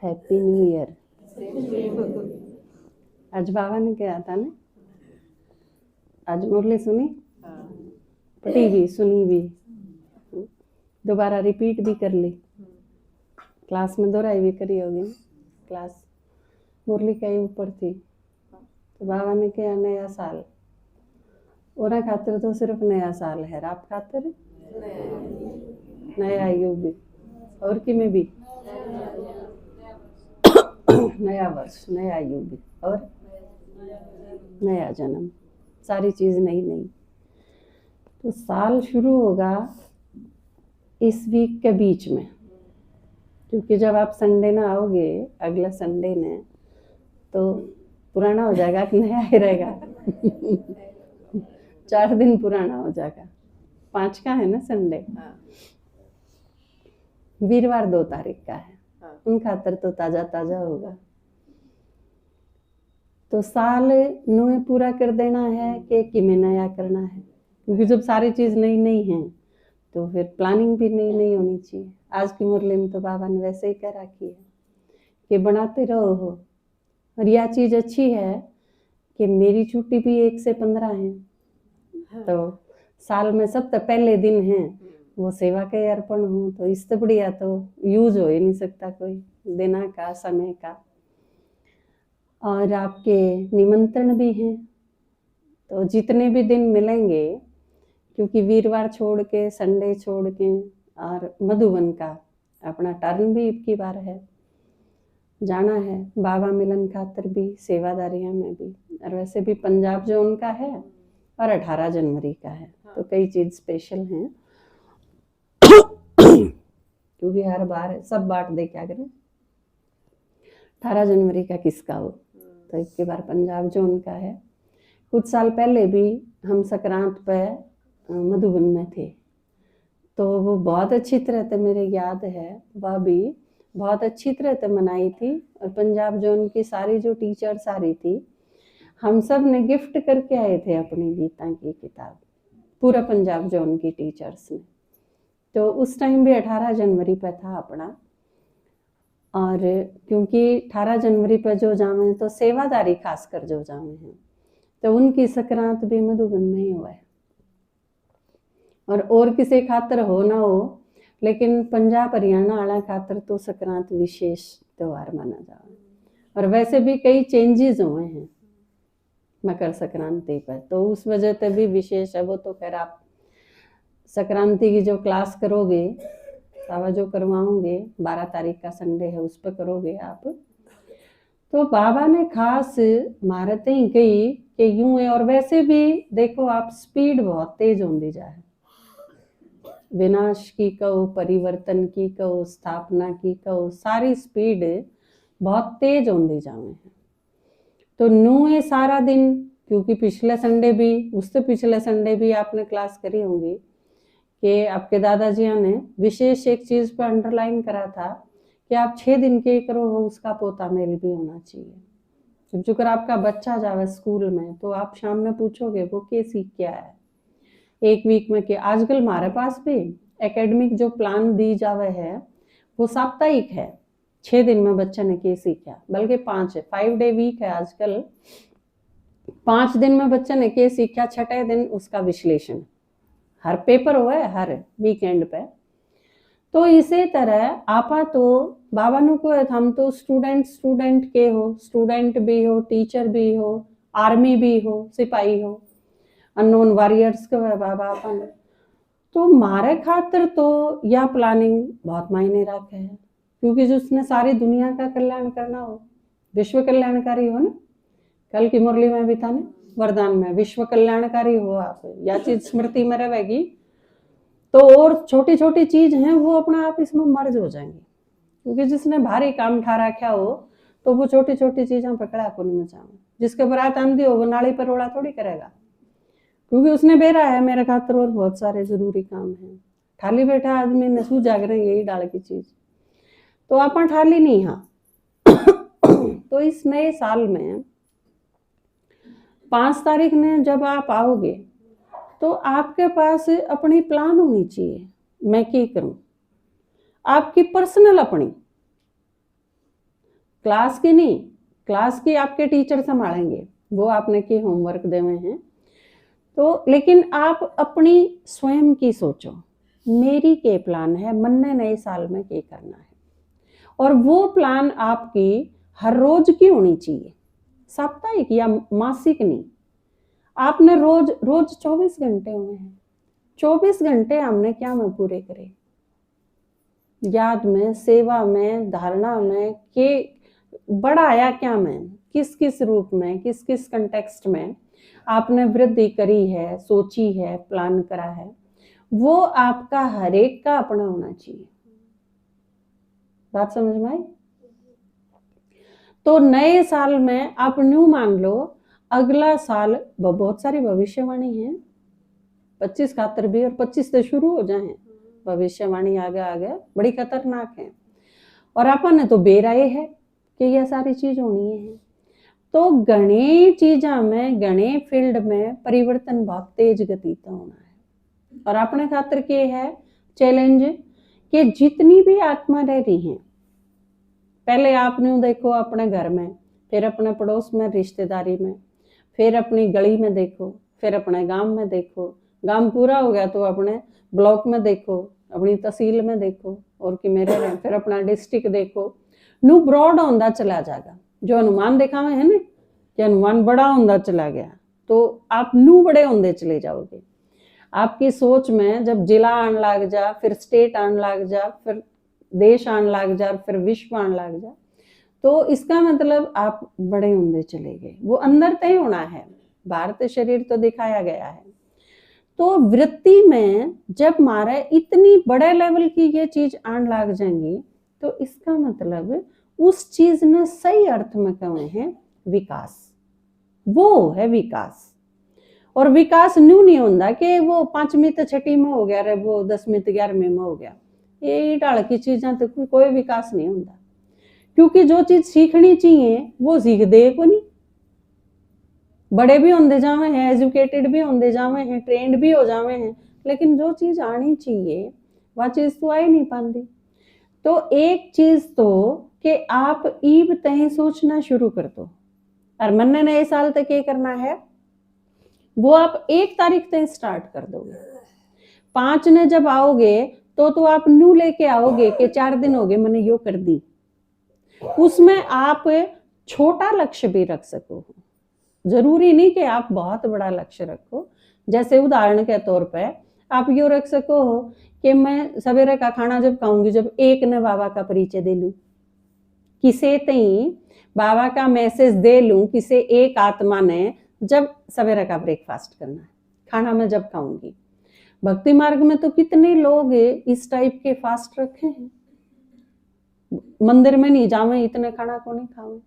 Happy new year. आज बाबा ने कहा था ना, आज मुरली सुनी, पढ़ी भी, सुनी भी, दोबारा रिपीट भी कर ली, क्लास में दोहराई भी करी होगी। क्लास मुरली का ही ऊपर थी, तो बाबा ने कहा नया साल, और खातर तो सिर्फ नया साल है, आप खातर नया युग, और कि में भी नया वर्ष, नया युग और नया जन्म, सारी चीज नई नई। तो साल शुरू होगा इस वीक के बीच में, क्योंकि जब आप संडे ना आओगे, अगला संडे ने, तो पुराना हो जाएगा कि नया ही रहेगा। 4 दिन पुराना हो जाएगा। 5 का है ना संडे, वीरवार 2 तारीख का है, उन खातर तो ताजा ताजा होगा। तो साल नए पूरा कर देना है कि में नया करना है, क्योंकि जब सारी चीज नई नई है तो फिर प्लानिंग भी नई नई होनी चाहिए। आज की मुरली में तो बाबा ने वैसे ही कह रखी है कि बनाते रहो हो। और यह चीज अच्छी है कि मेरी छुट्टी भी 1 से 15 है, तो साल में सब तो पहले दिन है वो सेवा के अर्पण हो, तो इससे बढ़िया तो यूज हो ही नहीं सकता कोई देना का, समय का। और आपके निमंत्रण भी हैं, तो जितने भी दिन मिलेंगे, क्योंकि वीरवार छोड़ के, संडे छोड़ के, और मधुबन का अपना टर्न भी इतनी बार है, जाना है बाबा मिलन खातर भी, सेवादारियां में भी। और वैसे भी पंजाब जो उनका है, और 18 जनवरी का है, तो कई चीज स्पेशल हैं। क्योंकि हर बार सब बांट दे, क्या करें, 18 जनवरी का किसका हो, तो इसके बार पंजाब जो उनका है। कुछ साल पहले भी हम संक्रांत पे मधुबन में थे, तो वो बहुत अच्छी तरह से मेरे याद है, वह भी बहुत अच्छी तरह से मनाई थी। और पंजाब जो उनकी सारी जो टीचर्स आ रही थी, हम सब ने गिफ्ट करके आए थे अपनी गीता की किताब, पूरा पंजाब जो उनकी टीचर्स ने। तो उस टाइम भी 18 जनवरी पे था अपना। और क्योंकि 18 जनवरी पर जो जावे तो सेवादारी खासकर जो जावे हैं, तो उनकी संक्रांत भी मधुबन में ही हुआ है। और किसी खातर हो ना हो, लेकिन पंजाब हरियाणा वाला खातर तो संक्रांत विशेष त्योहार माना जाए। और वैसे भी कई चेंजेस हुए हैं मकर संक्रांति पर, तो उस वजह से भी विशेष है। वो तो खैर आप संक्रांति की जो क्लास करोगे, सावा जो करवाओगे, 12 तारीख का संडे है, उस पर करोगे आप, तो बाबा ने खास महारतें कही कि यूं है। और वैसे भी देखो आप, स्पीड बहुत तेज होती जाए, विनाश की कहो, परिवर्तन की कहो, स्थापना की कहो, सारी स्पीड बहुत तेज होती जावे है। तो नू है सारा दिन, क्योंकि पिछले संडे भी, उससे पिछले संडे भी आपने क्लास करी होंगी कि आपके दादाजी ने विशेष एक चीज पर अंडरलाइन करा था कि आप 6 दिन के करो, वो उसका पोता मेल भी होना चाहिए। जो कर आपका बच्चा जावे स्कूल में, तो आप शाम में पूछोगे वो के सीख क्या है, एक वीक में के। आजकल हमारे पास भी एकेडमिक जो प्लान दी जावे है, वो साप्ताहिक है, 6 दिन में बच्चे ने के सीखा, बल्कि 5 है, 5 डे वीक है आजकल। 5 दिन में बच्चे ने के सीखा, 6ठे दिन उसका विश्लेषण, हर पेपर हुआ है हर वीकेंड पे। तो इसी तरह आपा तो बाबा नु को हम तो स्टूडेंट के हो, स्टूडेंट भी हो, टीचर भी हो, आर्मी भी हो, सिपाही हो, अननोन वॉरियर्स को है बाबा अपन। तो मारे खातिर तो यह प्लानिंग बहुत मायने रखे है, क्योंकि जो उसने सारी दुनिया का कल्याण करना हो, विश्व कल्याणकारी हो ना। कल की मुरली में भी था ना, वरदान में, विश्व कल्याणकारी हो आप, यह चीज स्मृति में रहेगी, तो और छोटी छोटी चीज हैं वो अपना आप इसमें मर्ज हो जाएंगी। क्योंकि जिसने भारी काम ठा रखा हो, तो वो छोटी छोटी चीजें पकड़ा को नहीं मचावे। जिसके बरात आंधी हो, वो नाली पर रोड़ा थोड़ी करेगा, क्योंकि उसने बेरा है मेरे खातर और बहुत सारे जरूरी काम है। ठाली बैठा आदमी ने सू जाग रहे यही डाल की चीज, तो आप ठाली नहीं। हाँ तो इस नए साल में 5 तारीख ने जब आप आओगे, तो आपके पास अपनी प्लान होनी चाहिए, मैं क्या करूं, आपकी पर्सनल अपनी। क्लास की नहीं, क्लास की आपके टीचर संभालेंगे, वो आपने की होमवर्क दे हुए हैं तो, लेकिन आप अपनी स्वयं की सोचो, मेरी के प्लान है, मन ने नए साल में के करना है, और वो प्लान आपकी हर रोज की होनी चाहिए, साप्ताहिक या मासिक नहीं। आपने रोज 24 घंटे हुए हैं, 24 घंटे हमने क्या में पूरे करे, याद में, सेवा में, धारणा में, के बढ़ाया क्या में, किस किस रूप में, किस किस कंटेक्स्ट में आपने वृद्धि करी है, सोची है, प्लान करा है, वो आपका हर एक का अपना होना चाहिए। बात समझ में आई? तो नए साल में आप न्यू मान लो, अगला साल बहुत सारी भविष्यवाणी है, 25 खातर भी, और 25 से शुरू हो जाए भविष्यवाणी आगे आगे बड़ी खतरनाक है, और अपन तो बेराए है कि यह सारी चीज होनी है। तो घने चीजा में, घने फील्ड में परिवर्तन बहुत तेज गति से होना है, और अपने खातर के है चैलेंज कि जितनी भी आत्मा रह रही हैं, पहले आपने देखो अपने घर में, फिर अपने पड़ोस में, रिश्तेदारी में, फिर अपनी गली में देखो, फिर अपने गांव में देखो, गांव पूरा हो गया तो अपने ब्लॉक में देखो, अपनी तहसील में देखो, और कि मेरे रहे, फिर अपना डिस्ट्रिक्ट देखो, नू ब्रॉड होंदा चला जाएगा। जो अनुमान देखा हुआ है ना कि अनुमान बड़ा होंदा चला गया, तो आप नू बड़े होंदे चले जाओगे। आपकी सोच में जब जिला आने लग जा, फिर स्टेट आने लग जा, फिर देश आने लग जा, फिर विश्व आने लग जा, तो इसका मतलब आप बड़े होंदे चले गए। वो अंदर तय होना है, बाहर तो शरीर तो दिखाया गया है। तो वृत्ति में जब मारे इतनी बड़े लेवल की ये चीज आने लग जाएंगी, तो इसका मतलब उस चीज ने सही अर्थ में कहे हैं विकास, वो है विकास। और विकास न्यू नहीं होता कि वो 5वीं तो 6वीं में हो गया रे, वो 10वीं तो 11वीं में हो गया, ये ढाल की चीजें तो कोई विकास नहीं होता, क्योंकि जो चीज सीखनी चाहिए वो सीख दे को नहीं। बड़े भी होंदे जावे हैं, एजुकेटेड भी होंदे जावे हैं, ट्रेंड भी हो जावे हैं, लेकिन जो चीज आनी चाहिए वह चीज तो आ ही नहीं पाती। तो एक चीज तो कि आप ईब तय सोचना शुरू कर दो, और मन ने नए साल तक ये करना है, वो आप 1 तारीख तक स्टार्ट कर दोगे। 5 ने जब आओगे तो आप न्यू लेके आओगे कि 4 दिन हो गए मैंने यो कर दी। उसमें आप छोटा लक्ष्य भी रख सको, जरूरी नहीं कि आप बहुत बड़ा लक्ष्य रखो। जैसे उदाहरण के तौर पे आप यो रख सको कि मैं सवेरे का खाना जब खाऊंगी, जब एक ने बाबा का परिचय दे लूं, किसे तई बाबा का मैसेज दे लूं, किसे एक आत्मा ने, जब सवेरे का ब्रेकफास्ट करना है, खाना मैं जब खाऊंगी। भक्ति मार्ग में तो कितने लोग इस टाइप के फास्ट रखे हैं, मंदिर में नहीं जावे इतने खाना को नहीं खावे,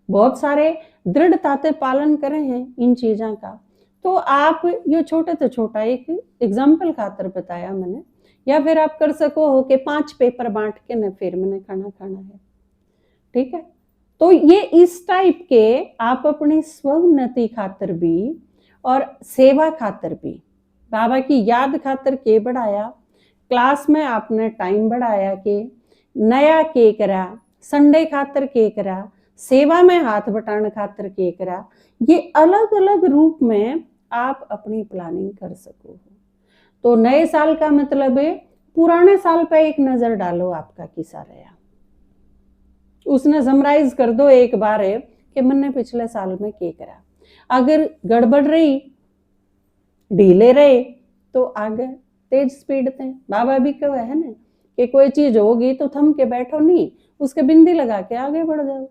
बहुत सारे दृढ़ता से पालन करे हैं इन चीजों का। तो आप ये छोटे से छोटा एक एग्जाम्पल खातर बताया मैंने, या फिर आप कर सको हो कि 5 पेपर बांट के न फिर मैंने खाना खाना है, ठीक है। तो ये इस टाइप के आप अपनी स्वोन्नति खातर भी और सेवा खातर भी, बाबा की याद खातर के बढ़ाया, क्लास में आपने टाइम बढ़ाया के, नया के करा, संडे खातर के करा, सेवा में हाथ बटाने खातर के करा, ये अलग अलग रूप में आप अपनी प्लानिंग कर सको। तो नए साल का मतलब है पुराने साल पे एक नजर डालो, आपका किसा रहा, उसने समराइज कर दो एक बार है कि मैंने पिछले साल में क्या करा। अगर गड़बड़ रही, ढीले रहे, तो आगे तेज स्पीड थे। बाबा भी कहे है ना कि कोई चीज होगी तो थम के बैठो नहीं, उसके बिंदी लगा के आगे बढ़ जाओ,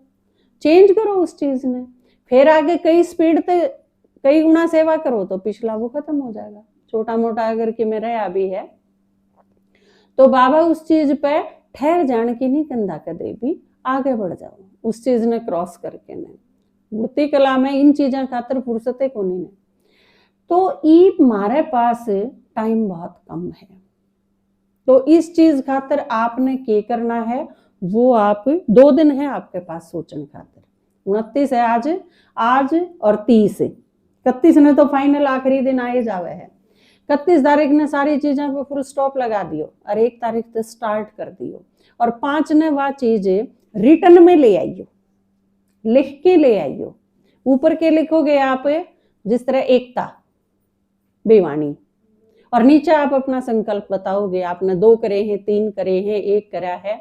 चेंज करो उस चीज ने, फिर आगे कई स्पीड पे कई गुना सेवा करो तो पिछला वो खत्म हो जाएगा। छोटा मोटा अगर कि मेरा अभी है तो बाबा उस चीज पे ठहर जाने की नहीं कंधा कदे भी, आगे बढ़ जाओ उस चीज ने क्रॉस करके ने। मूर्ति कला में इन चीजा खातर फुर्सते को नहीं। तो ई हमारे पास टाइम बहुत कम है, तो इस चीज खातर आपने क्या करना है, वो आप 2 दिन है आपके पास सोचने खातर। 29 है आज और 30, 31 ने तो फाइनल आखिरी दिन आए जावे है। 31 तारीख ने सारी चीजों पे फुल स्टॉप लगा दियो और 1 तारीख से स्टार्ट कर दियो, और 5 ने वह चीज रिटर्न में ले आइयो। लिख के ले आइयो। ऊपर के लिखोगे आप जिस तरह एकता बेवाणी, और नीचे आप अपना संकल्प बताओगे, आपने 2 करे हैं, 3 करे हैं, 1 करा है।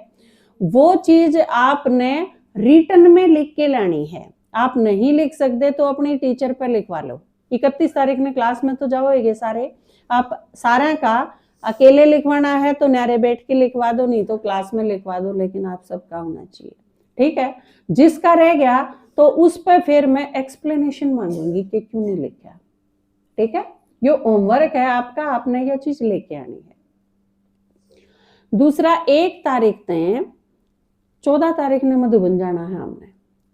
वो चीज आपने रिटर्न में लिख के लानी है। आप नहीं लिख सकते तो अपनी टीचर पर लिखवा लो। 31 तारीख में क्लास में तो जाओगे सारे, आप सारा का अकेले लिखवाना है तो न्यारे बैठ के लिखवा दो, नहीं तो क्लास में लिखवा दो, लेकिन आप सबका होना चाहिए। ठीक है, जिसका रह गया तो उस पर फिर मैं एक्सप्लेनेशन मांगूंगी कि क्यों नहीं लिखा। ठीक है, ये होमवर्क है आपका, आपने यह चीज लेके आनी है। दूसरा, 1 तारीख से 14 तारीख ने मधुबन जाना है हमने,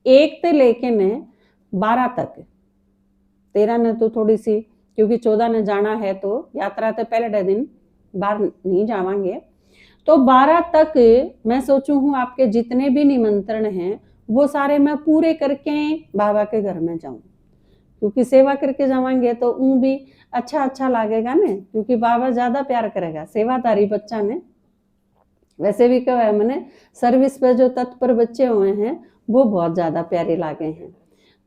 1 से लेके ने 12 तक। 13 ने तो थोड़ी सी, क्योंकि 14 ने जाना है तो यात्रा से पहले दिन बाहर नहीं जावांगे, तो 12 तक मैं सोचू हूँ आपके जितने भी निमंत्रण हैं वो सारे मैं पूरे करके बाबा के घर में जाऊं, क्योंकि सेवा करके जावांगे तो ऊँ भी अच्छा लागेगा ना, क्योंकि बाबा ज्यादा प्यार करेगा। सेवादारी बच्चा ने वैसे भी कहा है मैंने, सर्विस पे जो तत्पर बच्चे हुए हैं वो बहुत ज्यादा प्यारे लागे हैं,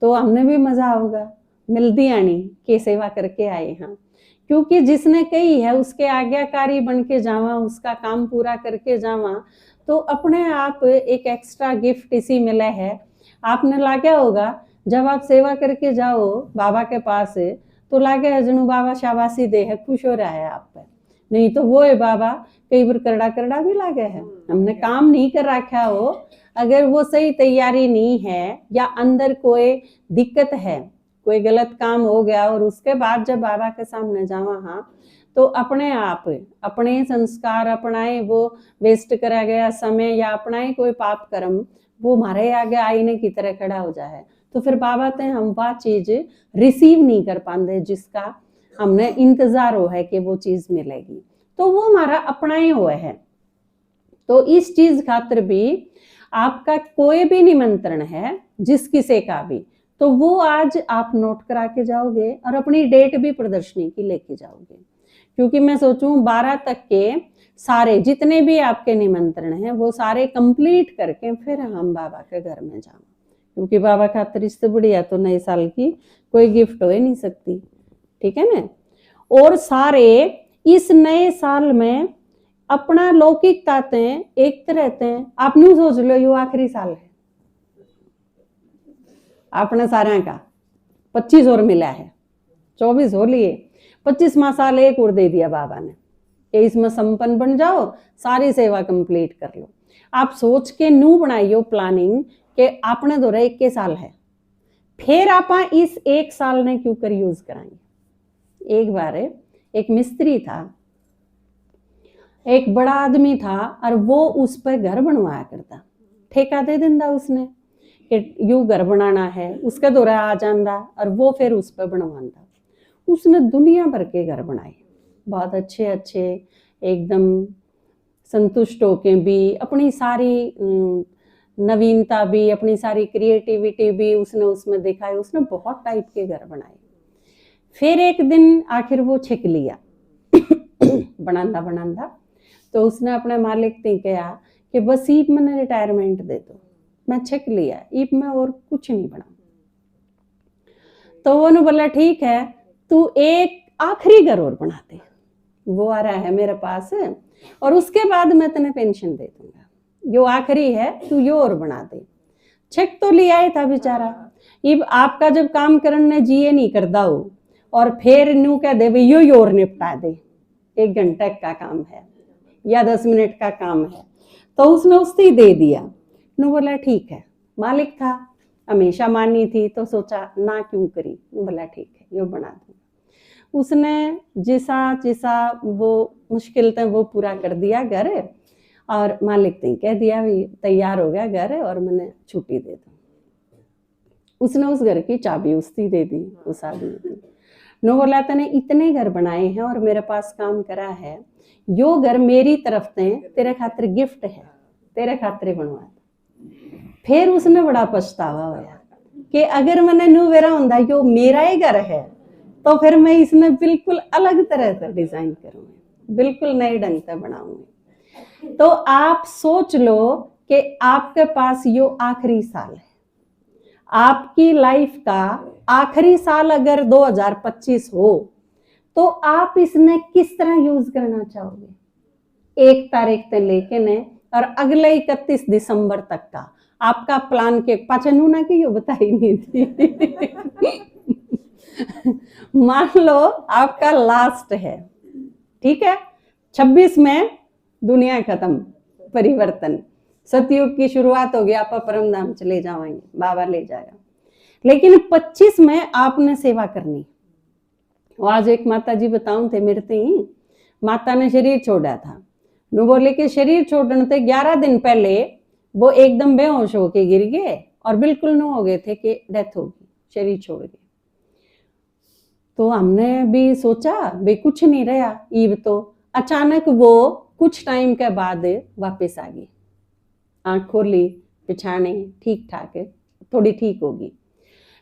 तो हमने भी मजा होगा मिलती आनी के सेवा करके आए। हाँ, क्योंकि जिसने कही है उसके आज्ञाकारी बन के जावा, उसका काम पूरा करके जावा, तो अपने आप एक एक्स्ट्रा गिफ्ट इसी मिला है। आपने लागे होगा जब आप सेवा करके जाओ बाबा के पास तो लागे है जनू बाबा शाबाशी दे है, खुश हो रहा है आप पे, नहीं तो वो है बाबा कई बार करड़ा भी लागे है। हमने काम नहीं कर रखा हो, अगर वो सही तैयारी नहीं है या अंदर कोई दिक्कत है, कोई गलत काम हो गया, और उसके बाद जब बाबा के सामने जावा, हाँ, तो अपने आप अपने संस्कार अपनाए, वो वेस्ट करा गया समय या अपनाए कोई पाप कर्म, वो हमारे आगे आईने की तरह खड़ा हो जाए, तो फिर बाबा ते हम वह चीज रिसीव नहीं कर पाते जिसका हमने इंतजार हो है कि वो चीज मिलेगी, तो वो हमारा अपना ही हुआ है। तो इस चीज खातिर भी आपका कोई भी निमंत्रण है जिस किसी का भी, तो वो आज आप नोट करा के जाओगे और अपनी डेट भी प्रदर्शनी की लेके जाओगे, क्योंकि मैं सोचूं 12 तक के सारे जितने भी आपके निमंत्रण हैं वो सारे कंप्लीट करके फिर हम बाबा के घर में जाओ, क्योंकि बाबा खातिर इससे बढ़िया तो नए साल की कोई गिफ्ट हो ही नहीं सकती। ठीक है ना, और सारे इस नए साल में अपना लौकिक ताते एक रहते हैं। आप न्यू सोच लो ये आखिरी साल है अपने सारे का, 25 और मिला है, 24 हो लिए, 25वां साल एक और दे दिया बाबा ने कि इसमें संपन्न बन जाओ, सारी सेवा कंप्लीट कर लो। आप सोच के न्यू बनाइयो प्लानिंग कि आपने दो 21 साल है, फिर आप इस 1 साल ने क्यों कर यूज कराएंगे। एक बार एक मिस्त्री था, एक बड़ा आदमी था, और वो उस पर घर बनवाया करता, ठेका दे देता उसने कि यू घर बनाना है, उसका दौरा आ जाता और वो फिर उस पर बनवाता। उसने दुनिया भर के घर बनाए, बहुत अच्छे एकदम संतुष्ट होके भी, अपनी सारी नवीनता भी, अपनी सारी क्रिएटिविटी भी उसने उसमें दिखाई, उसने बहुत टाइप के घर बनाए। फिर एक दिन आखिर वो छिक लिया बनांदा, तो उसने अपने मालिक से कहा कि बस ईब मैंने रिटायरमेंट दे दो, मैं छिक लिया, ईब मैं और कुछ नहीं बना। तो वो ने बोला ठीक है, तू एक आखिरी घर और बना दे, वो आ रहा है मेरे पास, और उसके बाद मैं तेने पेंशन दे दूंगा, यो आखिरी है, तू यो और बना दे। छिक तो लिया ही था बेचारा। इब आपका जब काम करने जिए नहीं करता हो और फिर न्यू कह दे यो और निपटा दे, 1 घंटे का काम है या 10 मिनट का काम है, तो उसने उससे ही दे दिया। नु बोला ठीक है, मालिक था, हमेशा मानी थी, तो सोचा ना क्यों करी, बोला ठीक है यो बना दूंगा। उसने जिसा वो मुश्किल थे वो पूरा कर दिया घर, और मालिक ने कह दिया भी तैयार हो गया घर और मैंने छुट्टी दे दूँ। उसने उस घर की चाबी उसकी दे दी उस आदमी की। नो बोला तने इतने घर बनाए हैं और मेरे पास काम करा है, यो घर मेरी तरफ से तेरे खातिर गिफ्ट है, तेरे खातिर बनवाया। फिर उसने बड़ा पछतावा होया कि अगर मैंने न्यू वेरा होंदा यो मेरा ही घर है, तो फिर मैं इसमें बिल्कुल अलग तरह से डिजाइन करूंगी, बिल्कुल नए ढंग से बनाऊंगी। तो आप सोच लो कि आपके पास यो आखिरी साल है, आपकी लाइफ का आखिरी साल अगर 2025 हो तो आप इसने किस तरह यूज करना चाहोगे? 1 तारीख से लेके ने और अगले 31 दिसंबर तक का आपका प्लान के पाचनू ना की यो बताई नहीं थी। मान लो आपका लास्ट है, ठीक है, 26 में दुनिया खत्म, परिवर्तन, सतयुग की शुरुआत होगी, आप परम धाम चले जाएंगे, बाबा ले जाएगा। लेकिन 25 में आपने सेवा करनी। आज एक माता जी बताऊं थे मेरे ही, माता ने शरीर छोड़ा था, नु बोले कि शरीर छोड़ने से 11 दिन पहले वो एकदम बेहोश होके गिर गए और बिल्कुल न हो गए थे कि डेथ होगी, शरीर छोड़ गए। तो हमने भी सोचा भाई कुछ नहीं रहा ईब, तो अचानक वो कुछ टाइम के बाद वापस आ गई, आंख खोली, पिछाने ठीक ठाक, थोड़ी ठीक होगी।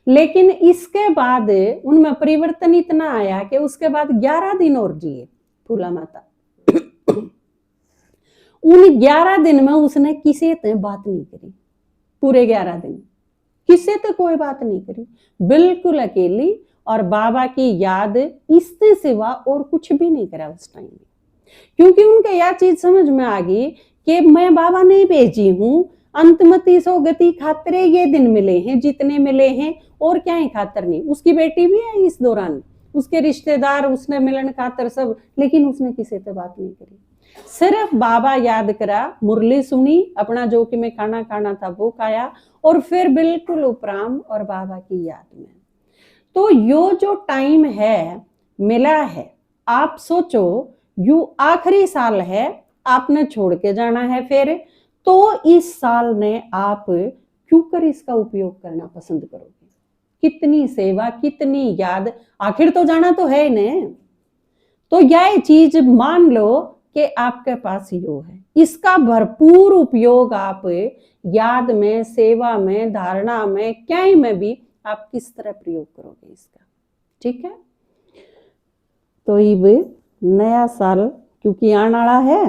लेकिन इसके बाद उनमें परिवर्तन इतना आया कि उसके बाद 11 दिन और जिए फूला माता। उन 11 दिन में उसने किसी से बात नहीं करी, पूरे 11 दिन किसी से कोई बात नहीं करी, बिल्कुल अकेली, और बाबा की याद इससे सिवा और कुछ भी नहीं करा उस टाइम में। क्योंकि उनके यह चीज समझ में आ गई कि मैं बाबा नहीं भेजी हूं, अंतमति सो गति खातरे ये दिन मिले हैं जितने मिले हैं, और क्या है खातर नहीं। उसकी बेटी भी है इस दौरान, उसके रिश्तेदार, उसने मिलन खातर सब, लेकिन उसने किसी से बात नहीं करी, सिर्फ बाबा याद करा, मुरली सुनी, अपना जो कि मैं खाना खाना था वो खाया, और फिर बिल्कुल उपराम और बाबा की याद में। तो यो जो टाइम है मिला है, आप सोचो यू आखिरी साल है, आपने छोड़ के जाना है फिर, तो इस साल ने आप क्यों कर इसका उपयोग करना पसंद करोगे? कितनी सेवा, कितनी याद, आखिर तो जाना तो है ने। तो यह चीज मान लो कि आपके पास यो है, इसका भरपूर उपयोग आप याद में, सेवा में, धारणा में, क्या में भी आप किस तरह प्रयोग करोगे इसका, ठीक है। तो इब नया साल क्योंकि आने वाला है,